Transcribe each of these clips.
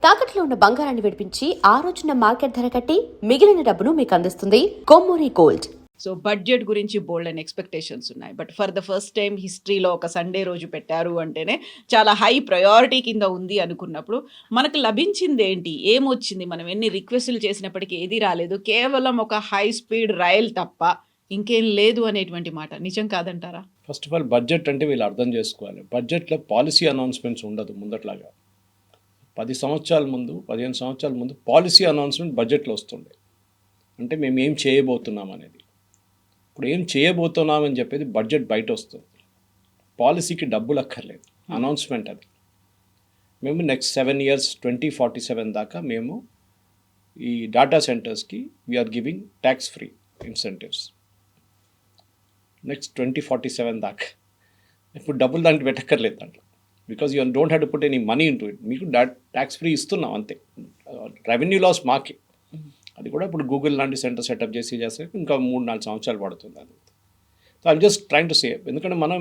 తాకట్లో ఉన్న బంగారాన్ని విడిపించి ఆ రోజున మార్కెట్ ధర కట్టి మిగిలిన డబ్బును మీకు అందిస్తుంది కొమ్మూరి గోల్డ్. సో బడ్జెట్ గురించి బోల్డ్ అండ్ ఎక్స్పెక్టేషన్స్ ఉన్నాయి. But for the first time హిస్టరీలో ఒక సండే రోజు పెట్టారు అంటేనే చాలా హై ప్రయారిటీ కింద ఉంది అనుకున్నప్పుడు మనకు లభించింది ఏంటి, ఏమొచ్చింది? మనం ఎన్ని రిక్వెస్టులు చేసినప్పటికీ ఏది రాలేదు, కేవలం ఒక హై స్పీడ్ రైల్ తప్ప ఇంకేం లేదు అనేటువంటి మాట నిజం కాదంటారా? ఫస్ట్ ఆఫ్ ఆల్ బడ్జెట్ అంటే వీళ్ళు అర్థం చేసుకోవాలి. బడ్జెట్లో పాలసీ అనౌన్స్మెంట్స్ ఉండదు. ముందట్లాగా 10 సంవత్సరాల ముందు 15 సంవత్సరాల ముందు పాలసీ అనౌన్స్మెంట్ బడ్జెట్లో వస్తుండే. అంటే మేము ఏం చేయబోతున్నాం అనేది. ఇప్పుడు ఏం చేయబోతున్నామని చెప్పేది బడ్జెట్ బయట వస్తుంది. పాలసీకి డబ్బులు అక్కర్లేదు, అనౌన్స్మెంట్ అది. మేము నెక్స్ట్ 7 years 2047 దాకా మేము ఈ డాటా సెంటర్స్కి we are giving tax free incentives. Next 2047 దాకా ఇప్పుడు డబ్బులు దానికి పెట్టక్కర్లేదు దాంట్లో. Because you don't have to put any money into it. మీకు ట్యాక్స్ ఫ్రీ ఇస్తున్నాం అంతే. రెవెన్యూ లాస్ మాకే. అది కూడా ఇప్పుడు గూగుల్ లాంటి సెంటర్ సెటప్ చేస్తే ఇంకా 3-4 సంవత్సరాలు పడుతుంది అది. So I'm just train to say, ఎందుకంటే మనం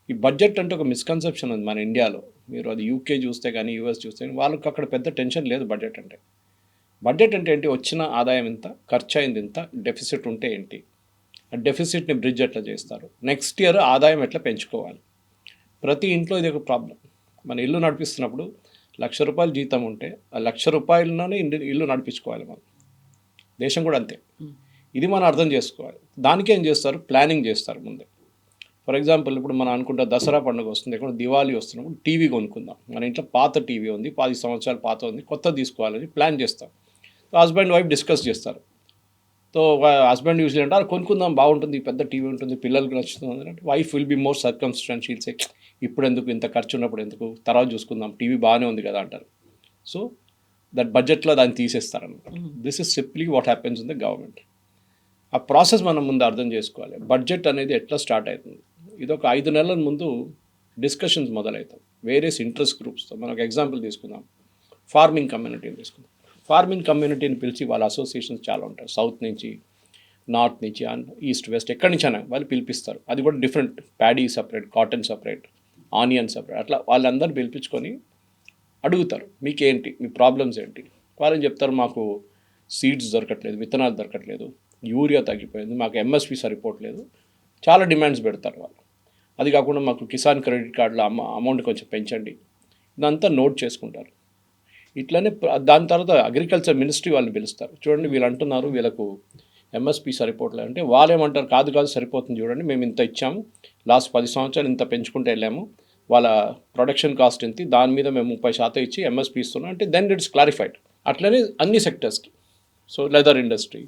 ఈ బడ్జెట్ అంటే ఒక మిస్కన్సెప్షన్ ఉంది మన ఇండియాలో. మీరు అది యూకే చూస్తే కానీ యూఎస్ చూస్తే కానీ వాళ్ళకి అక్కడ పెద్ద టెన్షన్ లేదు బడ్జెట్ అంటే. బడ్జెట్ అంటే ఏంటి? వచ్చిన ఆదాయం ఎంత, ఖర్చు అయింది ఎంత, డెఫిసిట్ ఉంటే ఏంటి, ఆ డెఫిసిట్ని బ్రిడ్జ్ ఎట్లా చేస్తారు, నెక్స్ట్ ఇయర్ ఆదాయం ఎట్లా పెంచుకోవాలి. ప్రతి ఇంట్లో ఇది ఒక ప్రాబ్లం. మన ఇల్లు నడిపిస్తున్నప్పుడు ₹1,00,000 జీతం ఉంటే ఆ ₹1,00,000లోనే ఇల్లు నడిపించుకోవాలి మనం. దేశం కూడా అంతే. ఇది మనం అర్థం చేసుకోవాలి. దానికి ఏం చేస్తారు? ప్లానింగ్ చేస్తారు ముందే. ఫర్ ఎగ్జాంపుల్ ఇప్పుడు మనం అనుకుంటా దసరా పండుగ వస్తుంది, ఎక్కడ దివాళీ వస్తున్నప్పుడు టీవీ కొనుక్కుందాం. మన ఇంట్లో పాత టీవీ ఉంది, 10 సంవత్సరాలు పాత ఉంది, కొత్త తీసుకోవాలని ప్లాన్ చేస్తాం. హస్బెండ్ వైఫ్ డిస్కస్ చేస్తారు. సో హస్బెండ్ యూజువల్లీ అంటారు కొనుక్కుందాం, బాగుంటుంది, పెద్ద టీవీ ఉంటుంది, పిల్లలకు నచ్చుతుంది అంటే wife will be more circumstantial say ఇప్పుడు ఎందుకు, ఇంత ఖర్చు ఉన్నప్పుడు ఎందుకు, తర్వాత చూసుకుందాం, టీవీ బాగానే ఉంది కదా అంటారు. సో దట్ బడ్జెట్లో దాన్ని తీసేస్తారనమాట. This is simply what happens in the government. ఆ ప్రాసెస్ మనం ముందు అర్థం చేసుకోవాలి. బడ్జెట్ అనేది ఎట్లా స్టార్ట్ అవుతుంది? ఇది ఒక 5 నెలల ముందు డిస్కషన్స్ మొదలవుతాయి వేరియస్ ఇంట్రెస్ట్ గ్రూప్స్తో. మనం ఒక ఎగ్జాంపుల్ తీసుకుందాం, ఫార్మింగ్ కమ్యూనిటీని తీసుకుందాం. ఫార్మింగ్ కమ్యూనిటీని పిలిచి వాళ్ళ అసోసియేషన్స్ చాలా ఉంటాయి, సౌత్ నుంచి, నార్త్ నుంచి, ఈస్ట్ వెస్ట్, ఎక్కడి నుంచి అయినా వాళ్ళు పిలిపిస్తారు. అది కూడా different, paddy separate, cotton separate, onion separate, అట్లా వాళ్ళందరూ పిలిపించుకొని అడుగుతారు మీకేంటి, మీ ప్రాబ్లమ్స్ ఏంటి. వాళ్ళని చెప్తారు మాకు సీడ్స్ దొరకట్లేదు, విత్తనాలు దొరకట్లేదు, యూరియా తగ్గిపోయింది, మాకు ఎంఎస్పి సరిపోవట్లేదు, చాలా డిమాండ్స్ పెడతారు వాళ్ళు. అది కాకుండా మాకు కిసాన్ క్రెడిట్ కార్డులో అమౌంట్ కొంచెం పెంచండి, ఇదంతా నోట్ చేసుకుంటారు. ఇట్లనే దాని తర్వాత అగ్రికల్చర్ మినిస్ట్రీ వాళ్ళని పిలుస్తారు. చూడండి వీళ్ళు అంటున్నారు వీళ్ళకు ఎంఎస్పి సరిపోవట్లేదు అంటే వాళ్ళు ఏమంటారు, కాదు సరిపోతుంది చూడండి, మేము ఇంత ఇచ్చాము, లాస్ట్ 10 సంవత్సరాలు ఇంత పెంచుకుంటూ వెళ్ళాము, వాళ్ళ ప్రొడక్షన్ కాస్ట్ ఎంత, దాని మీద మేము 30% ఇచ్చి ఎంఎస్పి ఇస్తున్నాం అంటే దెన్ ఇట్స్ క్లారిఫైడ్. అట్లనే అన్ని సెక్టర్స్కి. సో లెదర్ ఇండస్ట్రీ,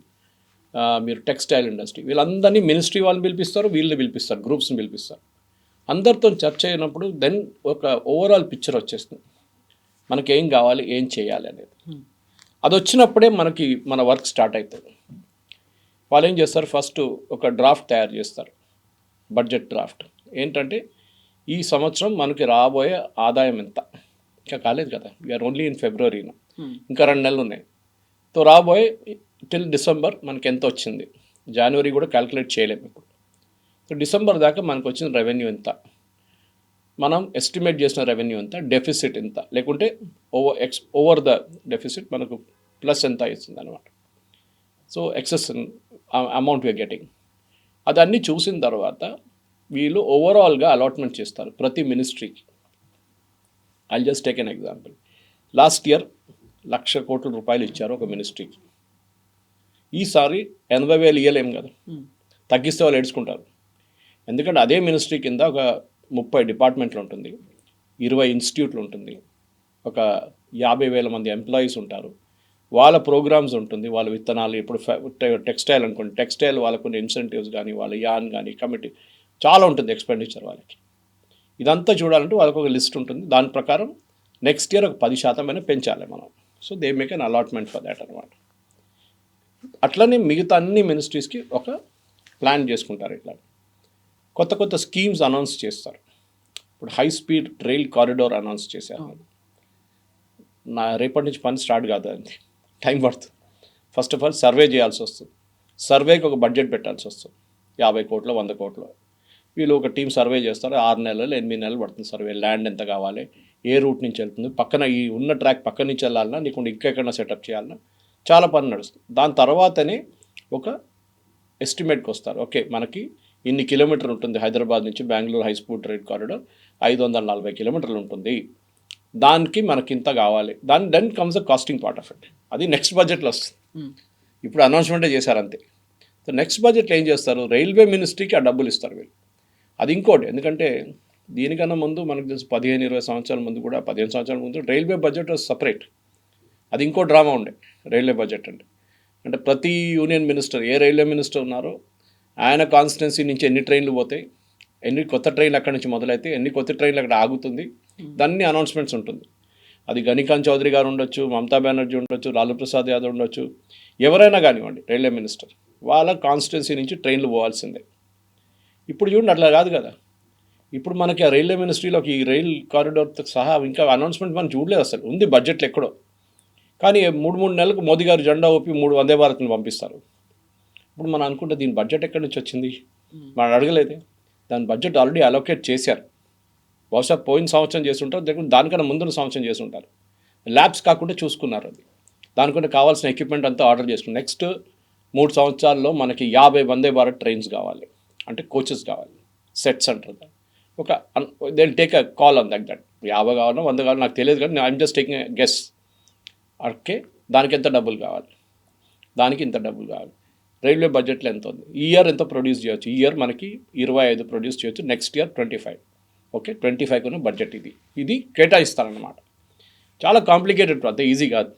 మీరు టెక్స్టైల్ ఇండస్ట్రీ, వీళ్ళందరినీ మినిస్ట్రీ వాళ్ళని పిలిపిస్తారు, వీళ్ళని పిలిపిస్తారు, గ్రూప్స్ని పిలిపిస్తారు. అందరితో చర్చ అయినప్పుడు దెన్ ఒక ఓవరాల్ పిక్చర్ వచ్చేస్తుంది, మనకి ఏం కావాలి, ఏం చేయాలి అనేది. అది వచ్చినప్పుడే మనకి మన వర్క్ స్టార్ట్ అవుతుంది. వాళ్ళు ఏం చేస్తారు, ఫస్ట్ ఒక డ్రాఫ్ట్ తయారు చేస్తారు, బడ్జెట్ డ్రాఫ్ట్. ఏంటంటే ఈ సంవత్సరం మనకి రాబోయే ఆదాయం ఎంత, ఇంకా కాలేదు కదా, వీఆర్ ఓన్లీ ఇన్ ఫిబ్రవరిలో, ఇంకా 2 నెలలు ఉన్నాయి. సో రాబోయే టిల్ డిసెంబర్ మనకి ఎంత వచ్చింది, జనవరి కూడా క్యాలిక్యులేట్ చేయలేము ఇప్పుడు. సో డిసెంబర్ దాకా మనకు వచ్చిన రెవెన్యూ ఎంత, మనం ఎస్టిమేట్ చేసిన రెవెన్యూ ఎంత, డెఫిసిట్ ఎంత, లేకుంటే ఓవర్ ద డెఫిసిట్ మనకు ప్లస్ ఎంత ఇస్తుంది అనమాట. So excess amount we are getting. అదన్నీ చూసిన తర్వాత వీళ్ళు ఓవరాల్గా అలాట్మెంట్ చేస్తారు ప్రతి మినిస్ట్రీకి. I'll just take an example. Last year ₹1,00,00,000 ఇచ్చారు ఒక మినిస్ట్రీకి. ఈసారి 80,000 ఇవ్వలేము కదా, తగ్గిస్తే వాళ్ళు ఏడ్చుకుంటారు. ఎందుకంటే అదే మినిస్ట్రీ కింద ఒక 30 డిపార్ట్మెంట్లు ఉంటుంది, 20 ఇన్స్టిట్యూట్లు ఉంటుంది, ఒక 50,000 మంది ఎంప్లాయీస్ ఉంటారు, వాళ్ళ ప్రోగ్రామ్స్ ఉంటుంది, వాళ్ళ విత్తనాలు. ఇప్పుడు టెక్స్టైల్ అనుకోండి, టెక్స్టైల్ వాళ్ళకు కొన్ని ఇన్సెంటివ్స్ కానీ, వాళ్ళ యాన్ కానీ, కమిటీ చాలా ఉంటుంది ఎక్స్పెండిచర్ వాళ్ళకి. ఇదంతా చూడాలంటే వాళ్ళకు ఒక లిస్ట్ ఉంటుంది, దాని ప్రకారం నెక్స్ట్ ఇయర్ ఒక 10% అయినా పెంచాలి మనం. So they make an allotment for that అనమాట. అట్లనే మిగతా అన్ని మినిస్ట్రీస్కి ఒక ప్లాన్ చేసుకుంటారు. ఇట్లా కొత్త కొత్త స్కీమ్స్ అనౌన్స్ చేస్తారు. ఇప్పుడు high speed rail corridor announce చేశారు. రేపటి నుంచి పని స్టార్ట్ కాదు, అది టైం పడుతుంది. ఫస్ట్ ఆఫ్ ఆల్ సర్వే చేయాల్సి వస్తుంది, సర్వేకి ఒక బడ్జెట్ పెట్టాల్సి వస్తుంది, 50 కోట్లు 100 కోట్లు. వీళ్ళు ఒక టీం సర్వే చేస్తారు, 6 నెలలు 8 నెలలు పడుతుంది సర్వే. ల్యాండ్ ఎంత కావాలి, ఏ రూట్ నుంచి వెళ్తుంది, పక్కన ఈ ఉన్న ట్రాక్ పక్క నుంచి వెళ్ళాలన్నా నీకు ఇంకెక్కడన్నా సెటప్ చేయాలన్నా చాలా పని నడుస్తుంది. దాని తర్వాతనే ఒక ఎస్టిమేట్కి వస్తారు. ఓకే, మనకి ఇన్ని కిలోమీటర్లు ఉంటుంది హైదరాబాద్ నుంచి Bengaluru high speed train corridor 540 కిలోమీటర్లు ఉంటుంది, దానికి మనకి ఇంత కావాలి. Then comes the costing part of it. అది నెక్స్ట్ బడ్జెట్లో వస్తుంది. ఇప్పుడు అనౌన్స్మెంటే చేశారు అంతే. సో నెక్స్ట్ బడ్జెట్లో ఏం చేస్తారు, రైల్వే మినిస్ట్రీకి ఆ డబ్బులు ఇస్తారు వీళ్ళు. అది ఇంకోటి, ఎందుకంటే దీనికన్నా ముందు మనకు తెలుసు 15-20 సంవత్సరాల ముందు కూడా 15 సంవత్సరాల ముందు రైల్వే బడ్జెట్ సపరేట్. అది ఇంకో డ్రామా ఉండే రైల్వే బడ్జెట్ అంటే ప్రతి యూనియన్ మినిస్టర్ ఏ రైల్వే మినిస్టర్ ఉన్నారో ఆయన కాన్స్టిట్యున్సీ నుంచి ఎన్ని ట్రైన్లు పోతాయి, ఎన్ని కొత్త ట్రైన్లు అక్కడి నుంచి మొదలైతే ఎన్ని కొత్త ట్రైన్లు అక్కడ ఆగుతుంది, దాన్ని అనౌన్స్మెంట్స్ ఉంటుంది. అది గణికాంత్ చౌదరి గారు ఉండొచ్చు, మమతా బెనర్జీ ఉండొచ్చు, లాలూ ప్రసాద్ యాదవ్ ఉండొచ్చు, ఎవరైనా కానివ్వండి రైల్వే మినిస్టర్, వాళ్ళ కాన్స్టిట్యున్సీ నుంచి ట్రైన్లు పోవాల్సిందే. ఇప్పుడు చూడండి అట్లా కాదు కదా. ఇప్పుడు మనకి ఆ రైల్వే మినిస్ట్రీలోకి ఈ రైల్ కారిడార్తో సహా ఇంకా అనౌన్స్మెంట్ మనం చూడలేదు. అసలు ఉంది బడ్జెట్లో ఎక్కడో, కానీ 3 నెలలకు మోదీ గారు జెండా ఊపి 3 వందే భారత్ని పంపిస్తారు. ఇప్పుడు మనం అనుకుంటే దీని బడ్జెట్ ఎక్కడి నుంచి వచ్చింది, మనం అడగలేదే. దాని బడ్జెట్ ఆల్రెడీ అలోకేట్ చేశారు. బహుశా పోయిన సంవత్సరం చేస్తుంటారు, దానికన్నా ముందున్న సంవత్సరం చేస్తుంటారు. ల్యాబ్స్ కాకుండా చూసుకున్నారు. అది దానికంటే కావాల్సిన ఎక్విప్మెంట్ అంతా ఆర్డర్ చేసుకున్నారు. నెక్స్ట్ 3 సంవత్సరాల్లో మనకి 50 వందే భారత్ ట్రైన్స్ కావాలి, అంటే కోచెస్ కావాలి, సెట్స్ అంటారు. ఒక they take a call on that 50 కావాలన్నా 100 కావాలో నాకు తెలియదు, కానీ I'm just taking guess. Okay, దానికి ఎంత డబ్బులు కావాలి, దానికి ఇంత డబ్బులు కావాలి. రైల్వే బడ్జెట్లో ఎంత ఉంది, ఈ ఇయర్ ఎంత ప్రొడ్యూస్ చేయొచ్చు, ఈ ఇయర్ మనకి 25 ప్రొడ్యూస్ చేయొచ్చు, నెక్స్ట్ ఇయర్ 25. ఓకే, 25 ఉన్న బడ్జెట్ ఇది కేటాయిస్తారనమాట. చాలా కాంప్లికేటెడ్, అంతే ఈజీ కాదు.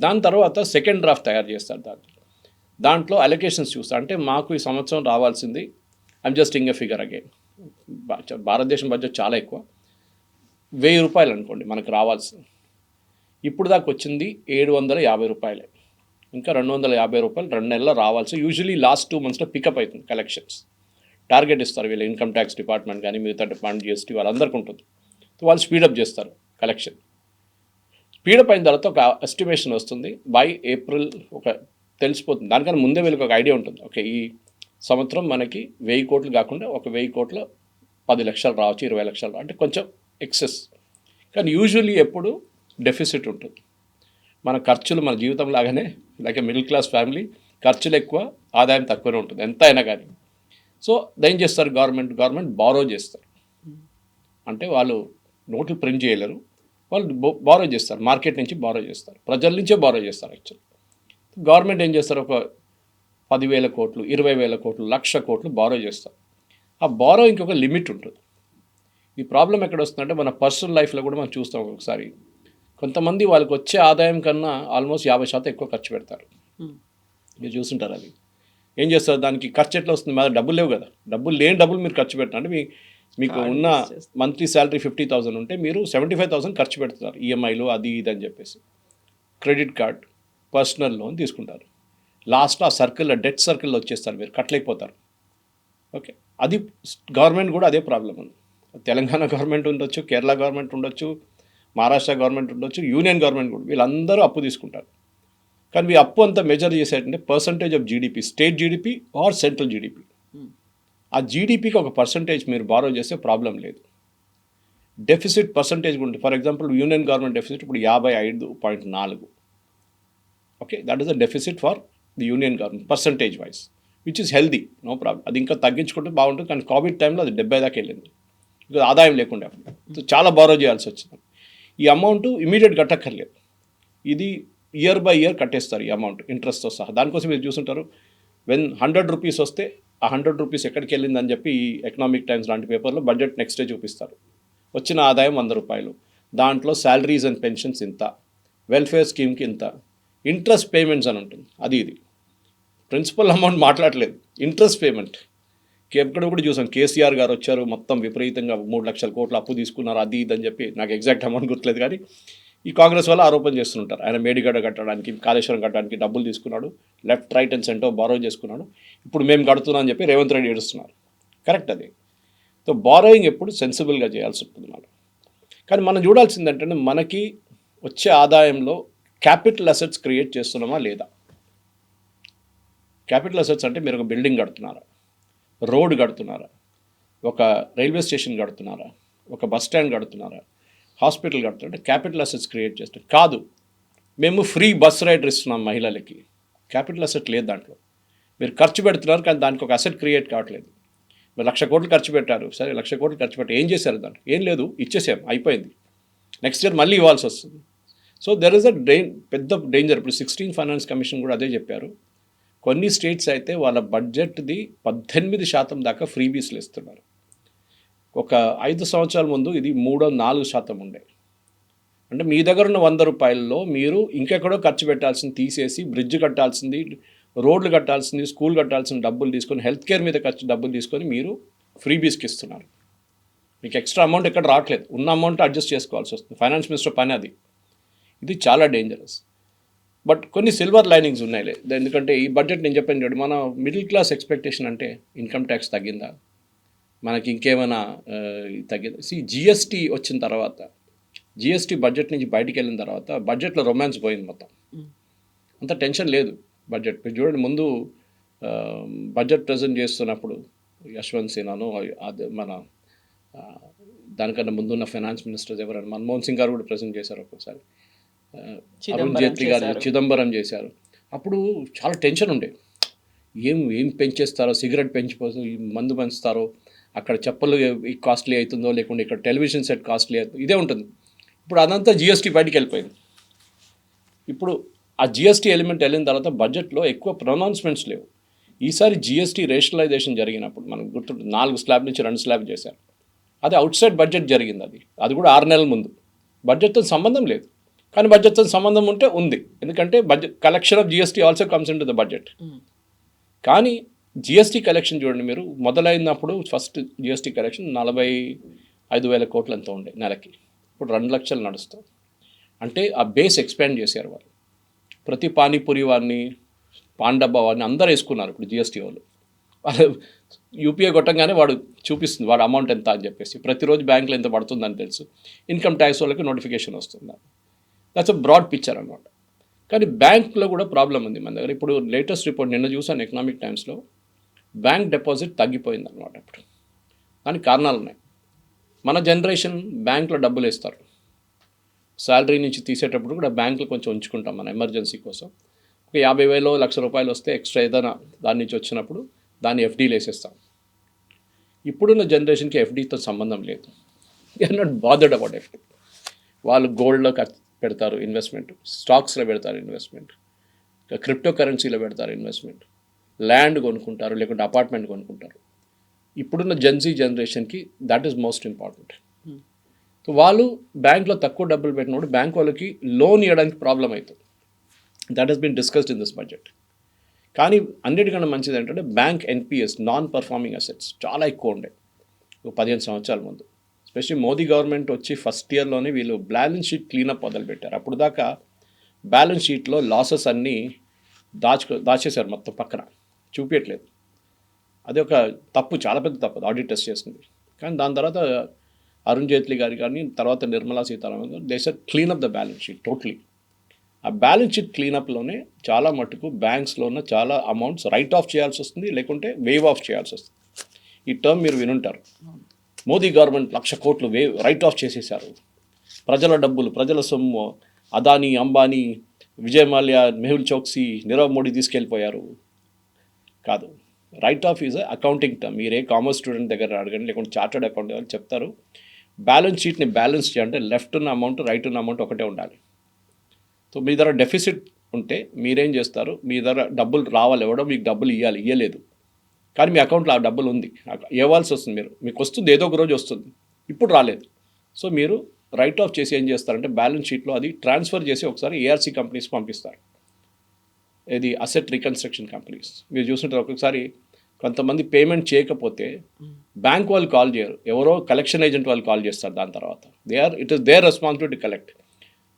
దాని తర్వాత సెకండ్ డ్రాఫ్ట్ తయారు చేస్తారు. దాంట్లో అలొకేషన్స్ చూస్తారు. అంటే మాకు ఈ సంవత్సరం రావాల్సింది, I'm just ing a figure again, భారతదేశం బడ్జెట్ చాలా ఎక్కువ, 1000 రూపాయలు అనుకోండి మనకు రావాల్సింది. ఇప్పుడు దాకా వచ్చింది 750 రూపాయలే. ఇంకా 250 రూపాయలు 2 నెలల్లో రావాల్సి. యూజువలీ లాస్ట్ 2 మంత్స్లో పికప్ అవుతుంది కలెక్షన్స్. టార్గెట్ ఇస్తారు వీళ్ళు, ఇన్కమ్ ట్యాక్స్ డిపార్ట్మెంట్ కానీ మిగతా డిపార్ట్మెంట్, జిఎస్టీ వాళ్ళందరికీ ఉంటుంది. వాళ్ళు స్పీడప్ చేస్తారు కలెక్షన్. స్పీడప్ అయిన తర్వాత ఒక ఎస్టిమేషన్ వస్తుంది, బై ఏప్రిల్ ఒక తెలిసిపోతుంది. దానికన్నా ముందే వీళ్ళకి ఒక ఐడియా ఉంటుంది. ఓకే, ఈ సంవత్సరం మనకి 1000 కోట్లు కాకుండా ఒక 1000 కోట్ల 10 లక్షలు రావచ్చు, 20 లక్షలు, అంటే కొంచెం ఎక్సెస్. కానీ యూజువల్లీ ఎప్పుడు డెఫిసిట్ ఉంటుంది. మన ఖర్చులు మన జీవితం లాగానే, లైక్ మిడిల్ క్లాస్ ఫ్యామిలీ, ఖర్చులు ఎక్కువ, ఆదాయం తక్కువనే ఉంటుంది ఎంత అయినా కానీ. సో ఏం చేస్తారు, గవర్నమెంట్ బారో చేస్తారు. అంటే వాళ్ళు నోట్లు ప్రింట్ చేయలేరు, వాళ్ళు బారో చేస్తారు, మార్కెట్ నుంచి బారో చేస్తారు, ప్రజల నుంచే బారో చేస్తారు. యాక్చువల్లీ గవర్నమెంట్ ఏం చేస్తారు, ఒక 10,000 కోట్లు, 20,000 కోట్లు, 1,00,000 కోట్లు బారో చేస్తారు. ఆ బారో ఇంకొక లిమిట్ ఉంటుంది. ఈ ప్రాబ్లం ఎక్కడ వస్తుందంటే మన పర్సనల్ లైఫ్లో కూడా మనం చూస్తాం. ఒకసారి కొంతమంది వాళ్ళకి వచ్చే ఆదాయం కన్నా ఆల్మోస్ట్ 50% ఎక్కువ ఖర్చు పెడతారు. మీరు చూస్తుంటారు. అది ఏం చేస్తారు, దానికి ఖర్చు ఎట్లా వస్తుంది, మా డబ్బులు లేవు కదా, డబ్బులు లేని డబ్బులు మీరు ఖర్చు పెట్టండి. అంటే మీకు ఉన్న మంత్లీ శాలరీ 50,000 ఉంటే మీరు 75,000 ఖర్చు పెడుతున్నారు, ఈఎంఐలు అది ఇది అని చెప్పేసి. క్రెడిట్ కార్డ్, పర్సనల్ లోన్ తీసుకుంటారు. లాస్ట్లో ఆ సర్కిల్లో, డెట్ సర్కిల్లో వచ్చేస్తారు, మీరు కట్టలేకపోతారు. ఓకే, అది గవర్నమెంట్ కూడా అదే ప్రాబ్లం ఉంది. తెలంగాణ గవర్నమెంట్ ఉండొచ్చు, కేరళ గవర్నమెంట్ ఉండొచ్చు, మహారాష్ట్ర గవర్నమెంట్ ఉండొచ్చు, యూనియన్ గవర్నమెంట్ కూడా, వీళ్ళందరూ అప్పు తీసుకుంటారు. కానీ ఈ అప్పు అంతా మెజర్ చేసేటంటే percentage of GDP, state GDP or central GDP. ఆ జీడిపికి ఒక పర్సంటేజ్ మీరు బారో చేస్తే ప్రాబ్లం లేదు. డెఫిసిట్ పర్సంటేజ్ ఉంటుంది. For example union government deficit ఇప్పుడు 55.4. Okay, that is the deficit for the union government percentage wise, which is healthy, no problem. అది ఇంకా తగ్గించుకుంటే బాగుంటుంది. కానీ కోవిడ్ టైంలో అది 70 దాకా వెళ్ళింది, బికాజ్ ఆదాయం లేకుండా. చాలా బారో చేయాల్సి వచ్చింది. ఈ అమౌంట్ ఇమీడియట్ కట్టక్కర్లేదు, ఇది ఇయర్ బై ఇయర్ కట్టేస్తారు ఈ అమౌంట్ ఇంట్రెస్ట్తో సహా. దానికోసం మీరు చూస్తుంటారు, వెన్ 100 రూపీస్ వస్తే ఆ 100 రూపీస్ ఎక్కడికి వెళ్ళిందని చెప్పి ఈ ఎకనామిక్ టైమ్స్ లాంటి పేపర్లో బడ్జెట్ నెక్స్ట్ డే చూపిస్తారు. వచ్చిన ఆదాయం 100 రూపాయలు, దాంట్లో శాలరీస్ అండ్ పెన్షన్స్ ఇంత, వెల్ఫేర్ స్కీమ్కి ఇంత, ఇంట్రెస్ట్ పేమెంట్స్ అని ఉంటుంది. ఇది ప్రిన్సిపల్ అమౌంట్ మాట్లాడలేదు, ఇంట్రెస్ట్ పేమెంట్. ఎక్కడ కూడా చూసాం, కేసీఆర్ గారు వచ్చారు, మొత్తం విపరీతంగా 3 లక్షల కోట్ల అప్పు తీసుకున్నారు, అది ఇది అని చెప్పి, నాకు ఎగ్జాక్ట్ అమౌంట్ గుర్తులేదు. కానీ ఈ కాంగ్రెస్ వాళ్ళు ఆరోపణ చేస్తుంటారు, ఆయన మేడిగడ్డ కట్టడానికి, కాళేశ్వరం కట్టడానికి డబ్బులు తీసుకున్నాడు, left right and centre borrow చేసుకున్నాడు, ఇప్పుడు మేము కడుతున్నాం అని చెప్పి రేవంత్ రెడ్డి ఏడుస్తున్నారు. కరెక్ట్ అది. సో బారోయింగ్ ఎప్పుడు సెన్సిబుల్గా చేయాల్సి ఉంటుంది మనం. కానీ మనం చూడాల్సింది ఏంటంటే, మనకి వచ్చే ఆదాయంలో క్యాపిటల్ అసెట్స్ క్రియేట్ చేస్తున్నామా లేదా. క్యాపిటల్ అసెట్స్ అంటే మీరు ఒక బిల్డింగ్ కడుతున్నారా, రోడ్ కడుతున్నారా, ఒక రైల్వే స్టేషన్ కడుతున్నారా, ఒక బస్ స్టాండ్ కడుతున్నారా, హాస్పిటల్ కడతారు అంటే క్యాపిటల్ అసెట్స్ క్రియేట్ చేస్తారు. కాదు, మేము ఫ్రీ బస్ రైడర్ ఇస్తున్నాం మహిళలకి. క్యాపిటల్ అసెట్ లేదు దాంట్లో. మీరు ఖర్చు పెడుతున్నారు కానీ దానికి ఒక అసెట్ క్రియేట్ కావట్లేదు. మీరు 1,00,000 కోట్లు ఖర్చు పెట్టారు, సరే 1,00,000 కోట్లు ఖర్చు పెట్టి ఏం చేశారు దాంట్లో? ఏం లేదు, ఇచ్చేసాం, అయిపోయింది. నెక్స్ట్ ఇయర్ మళ్ళీ ఇవ్వాల్సి వస్తుంది. సో దెర్ ఇస్ అ పెద్ద డేంజర్. ఇప్పుడు 16 ఫైనాన్స్ కమిషన్ కూడా అదే చెప్పారు. కొన్ని స్టేట్స్ అయితే వాళ్ళ బడ్జెట్ది 18% దాకా ఫ్రీబీస్లు ఇస్తున్నారు. ఒక 5 సంవత్సరాల ముందు ఇది 3-4% ఉండే. అంటే మీ దగ్గర ఉన్న 100 రూపాయల్లో మీరు ఇంకెక్కడో ఖర్చు పెట్టాల్సింది తీసేసి బ్రిడ్జ్ కట్టాల్సింది, రోడ్లు కట్టాల్సింది, స్కూల్ కట్టాల్సిన డబ్బులు తీసుకొని, హెల్త్ కేర్ మీద ఖర్చు డబ్బులు తీసుకొని మీరు ఫ్రీబీస్కి ఇస్తున్నారు. మీకు ఎక్స్ట్రా అమౌంట్ ఎక్కడ రావట్లేదు, ఉన్న అమౌంట్ అడ్జస్ట్ చేసుకోవాల్సి వస్తుంది. ఫైనాన్స్ మినిస్టర్ పని అది. ఇది చాలా డేంజరస్. బట్ కొన్ని సిల్వర్ లైనింగ్స్ ఉన్నాయిలే. ఎందుకంటే ఈ బడ్జెట్ నేను చెప్పాను చూడండి, మన మిడిల్ క్లాస్ ఎక్స్పెక్టేషన్ అంటే ఇన్కమ్ ట్యాక్స్ తగ్గిందా, మనకి ఇంకేమైనా తగ్గిందా. జిఎస్టీ వచ్చిన తర్వాత, జిఎస్టీ బడ్జెట్ నుంచి బయటికి వెళ్ళిన తర్వాత బడ్జెట్లో రొమాన్స్ పోయింది మొత్తం. అంత టెన్షన్ లేదు బడ్జెట్. మీరు చూడండి, ముందు బడ్జెట్ ప్రజెంట్ చేస్తున్నప్పుడు యశ్వంత్ సిన్హాను, అదే మన దానికన్నా ముందున్న ఫైనాన్స్ మినిస్టర్స్ ఎవరైనా, మన్మోహన్ సింగ్ గారు కూడా ప్రజెంట్ చేశారు ఒక్కోసారి, అరుణ్ జైట్లీ గారు, చిదంబరం చేశారు. అప్పుడు చాలా టెన్షన్ ఉండే, ఏం పెంచేస్తారో, సిగరెట్ పెంచిపోతే మందు పెంచుతారో, అక్కడ చెప్పులు కాస్ట్లీ అవుతుందో, లేకుంటే ఇక్కడ టెలివిజన్ సెట్ కాస్ట్లీ అవుతుందో, ఇదే ఉంటుంది. ఇప్పుడు అదంతా జిఎస్టీ బయటికి వెళ్ళిపోయింది. ఇప్పుడు ఆ జిఎస్టీ ఎలిమెంట్ వెళ్ళిన తర్వాత బడ్జెట్లో ఎక్కువ ప్రొనౌన్స్మెంట్స్ లేవు. ఈసారి జిఎస్టీ రేషనలైజేషన్ జరిగినప్పుడు మనకు గుర్తుంటుంది, 4 స్లాబ్ నుంచి 2 స్లాబ్ చేశారు. అది అవుట్ సైడ్ బడ్జెట్ జరిగింది. అది కూడా 6 నెలల ముందు. బడ్జెట్తో సంబంధం లేదు, కానీ బడ్జెట్తో సంబంధం ఉంటే ఉంది. ఎందుకంటే budget collection of GST also comes in to the budget. కానీ జిఎస్టీ కలెక్షన్ చూడండి, మీరు మొదలైనప్పుడు ఫస్ట్ జిఎస్టీ కలెక్షన్ 45,000 కోట్లు ఎంతో ఉండే నెలకి. ఇప్పుడు 2 లక్షలు నడుస్తాం. అంటే ఆ బేస్ ఎక్స్పాండ్ చేశారు వాళ్ళు. ప్రతి పానీపూరి వారిని, పాండబ్బా వారిని అందరూ వేసుకున్నారు ఇప్పుడు జిఎస్టీ వాళ్ళు. యూపీఐ కొట్టంగానే వాడు చూపిస్తుంది వాడు అమౌంట్ ఎంత అని చెప్పేసి, ప్రతిరోజు బ్యాంకులో ఎంత పడుతుందని తెలుసు. ఇన్కమ్ ట్యాక్స్ వాళ్ళకి నోటిఫికేషన్ వస్తుంది. దట్స్ అ బ్రాడ్ పిక్చర్ అనమాట. కానీ బ్యాంక్లో కూడా ప్రాబ్లం ఉంది మన దగ్గర. ఇప్పుడు లేటెస్ట్ రిపోర్ట్ నిన్న చూసాను ఎకనామిక్ టైమ్స్లో, బ్యాంక్ డిపాజిట్ తగ్గిపోయింది అనమాట. ఇప్పుడు దానికి కారణాలు ఉన్నాయి. మన జనరేషన్ బ్యాంక్లో డబ్బులు వేస్తారు, శాలరీ నుంచి తీసేటప్పుడు కూడా బ్యాంకులో కొంచెం ఉంచుకుంటాం మన ఎమర్జెన్సీ కోసం. ఒక 50,000 1,00,000 వస్తే ఎక్స్ట్రా ఏదైనా దాని నుంచి వచ్చినప్పుడు దాన్ని ఎఫ్డీలు వేసేస్తాం. ఇప్పుడున్న జనరేషన్కి ఎఫ్డీతో సంబంధం లేదు. You're not bothered about FD. వాళ్ళు గోల్డ్లో పెడతారు ఇన్వెస్ట్మెంట్, స్టాక్స్లో పెడతారు ఇన్వెస్ట్మెంట్, క్రిప్టో కరెన్సీలో పెడతారు ఇన్వెస్ట్మెంట్, ల్యాండ్ కొనుక్కుంటారు, లేకుంటే అపార్ట్మెంట్ కొనుక్కుంటారు. ఇప్పుడున్న జెన్జీ జనరేషన్కి దట్ ఈస్ మోస్ట్ ఇంపార్టెంట్. వాళ్ళు బ్యాంక్లో తక్కువ డబ్బులు పెట్టినప్పుడు బ్యాంక్ వాళ్ళకి లోన్ ఇవ్వడానికి ప్రాబ్లం అవుతుంది. That has been discussed in this budget. కానీ అన్నిటికన్నా మంచిది ఏంటంటే bank NPS, non performing assets చాలా ఎక్కువ ఉండే 15 సంవత్సరాల ముందు. ఎస్పెషల్లీ మోదీ గవర్నమెంట్ వచ్చి ఫస్ట్ ఇయర్లోనే వీళ్ళు బ్యాలెన్స్ షీట్ క్లీనప్ మొదలుపెట్టారు. అప్పుడు దాకా బ్యాలెన్స్ షీట్లో లాసెస్ అన్నీ దాచేశారు, మొత్తం పక్కన చూపించట్లేదు. అది ఒక తప్పు, చాలా పెద్ద తప్పు ఆడిటర్స్ చేసింది. కానీ దాని తర్వాత అరుణ్ జైట్లీ గారు కానీ తర్వాత నిర్మలా సీతారామన్ గారు they said cleanup the balance sheet totally. ఆ బ్యాలెన్స్ షీట్ క్లీనప్లోనే చాలా మటుకు బ్యాంక్స్లో ఉన్న చాలా అమౌంట్స్ రైట్ ఆఫ్ చేయాల్సి వస్తుంది, లేకుంటే వేవ్ ఆఫ్ చేయాల్సి వస్తుంది. ఈ టర్మ్ మీరు వినుంటారు, మోదీ గవర్నమెంట్ 1,00,000 కోట్లు రైట్ ఆఫ్ చేసేసారు. ప్రజల డబ్బులు, ప్రజల సొమ్ము అదానీ, అంబానీ, విజయ్ మాల్యా, మెహుల్ చోక్సీ, నీరవ్ మోడీ తీసుకెళ్ళిపోయారు. కాదు, right of is accounting term. మీరే కామర్స్ స్టూడెంట్ దగ్గర అడగండి, లేకుంటే చార్టర్డ్ అకౌంట్ వాళ్ళు చెప్తారు. బ్యాలెన్స్ షీట్ని బ్యాలెన్స్ చేయాలంటే లెఫ్ట్ ఉన్న అమౌంట్, రైట్ ఉన్న అమౌంట్ ఒకటే ఉండాలి. సో మీ దగ్గర డెఫిసిట్ ఉంటే మీరేం చేస్తారు, మీ దగ్గర డబ్బులు రావాలి, ఎవడో మీకు డబ్బులు ఇవ్వలేదు, కానీ మీ అకౌంట్లో ఆ డబ్బులు ఉంది, ఇవ్వాల్సి వస్తుంది. మీకు వస్తుంది, ఏదో ఒక రోజు వస్తుంది, ఇప్పుడు రాలేదు. సో మీరు రైట్ ఆఫ్ చేసి ఏం చేస్తారంటే బ్యాలెన్స్ షీట్లో అది ట్రాన్స్ఫర్ చేసి ఒకసారి ఏఆర్సీ కంపెనీస్ పంపిస్తారు. ఇది అసెట్ రికన్స్ట్రక్షన్ కంపెనీస్. మీరు చూస్తుంటారు, ఒక్కొక్కసారి కొంతమంది పేమెంట్ చేయకపోతే బ్యాంక్ వాళ్ళు కాల్ చేయరు, ఎవరో కలెక్షన్ ఏజెంట్ వాళ్ళు కాల్ చేస్తారు. దాని తర్వాత it is there responsibility collect.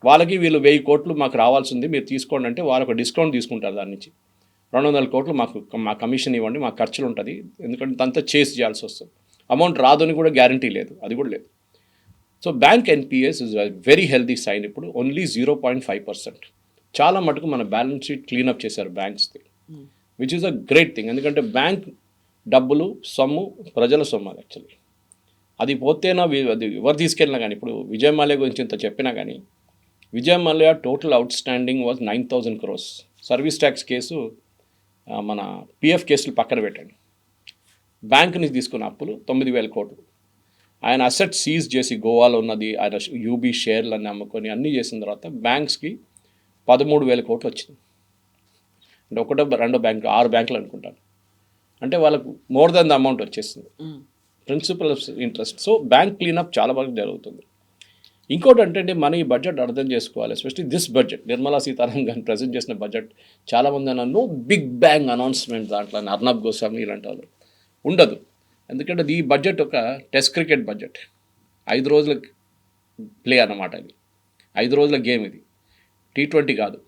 వాళ్ళకి వీళ్ళు 1,000 కోట్లు మాకు రావాల్సింది, మీరు తీసుకోండి అంటే వాళ్ళు ఒక డిస్కౌంట్ తీసుకుంటారు. దాని నుంచి 200 కోట్లు మా కమిషన్ ఇవ్వండి, మా ఖర్చులు ఉంటుంది, ఎందుకంటే అంతా చేసి చేయాల్సి వస్తుంది. అమౌంట్ రాదని కూడా గ్యారంటీ లేదు, అది కూడా లేదు. So bank NPS is very healthy sign. ఇప్పుడు ఓన్లీ 0.5%. చాలా మటుకు మన బ్యాలెన్స్ షీట్ క్లీనప్ చేశారు బ్యాంక్స్ది, which is a great thing. ఎందుకంటే బ్యాంక్ డబ్బులు సొమ్ము ప్రజల సొమ్ము, అది యాక్చువల్లీ అది పోతేనా అది ఎవరు తీసుకెళ్ళినా కానీ ఇప్పుడు విజయ్ మాల్యా గురించి ఇంత చెప్పినా కానీ Vijay Mallya total out standing was 9,000 crores. Service tax case మన పిఎఫ్ కేసులు పక్కన పెట్టండి, బ్యాంక్ నుంచి తీసుకున్న అప్పులు 9,000 కోట్లు. ఆయన అసెట్ సీజ్ చేసి గోవాలో ఉన్నది ఆయన యూబీ షేర్లు అన్నీ అమ్ముకొని అన్నీ చేసిన తర్వాత బ్యాంక్స్కి 13,000 కోట్లు వచ్చింది. అంటే ఒకటో రెండో బ్యాంకు 6 బ్యాంకులు అనుకుంటాను. అంటే వాళ్ళకు మోర్ దెన్ ద అమౌంట్ వచ్చేస్తుంది, principal of interest. So bank cleanup చాలా బాగా జరుగుతుంది. ఇంకోటి అంటే మన ఈ బడ్జెట్ అర్థం చేసుకోవాలి, especially this budget Nirmala Sitharaman గారిని ప్రజెంట్ చేసిన బడ్జెట్ చాలామంది అన్నారు నో బిగ్ బ్యాంగ్ అనౌన్స్మెంట్ దాంట్లో అర్నబ్ గోస్వామి ఇలాంటి వాళ్ళు ఉండదు. ఎందుకంటే ఈ బడ్జెట్ ఒక టెస్ట్ క్రికెట్ బడ్జెట్, 5 రోజుల ప్లే అన్నమాట. ఇది 5 రోజుల గేమ్, ఇది T20 కాదు.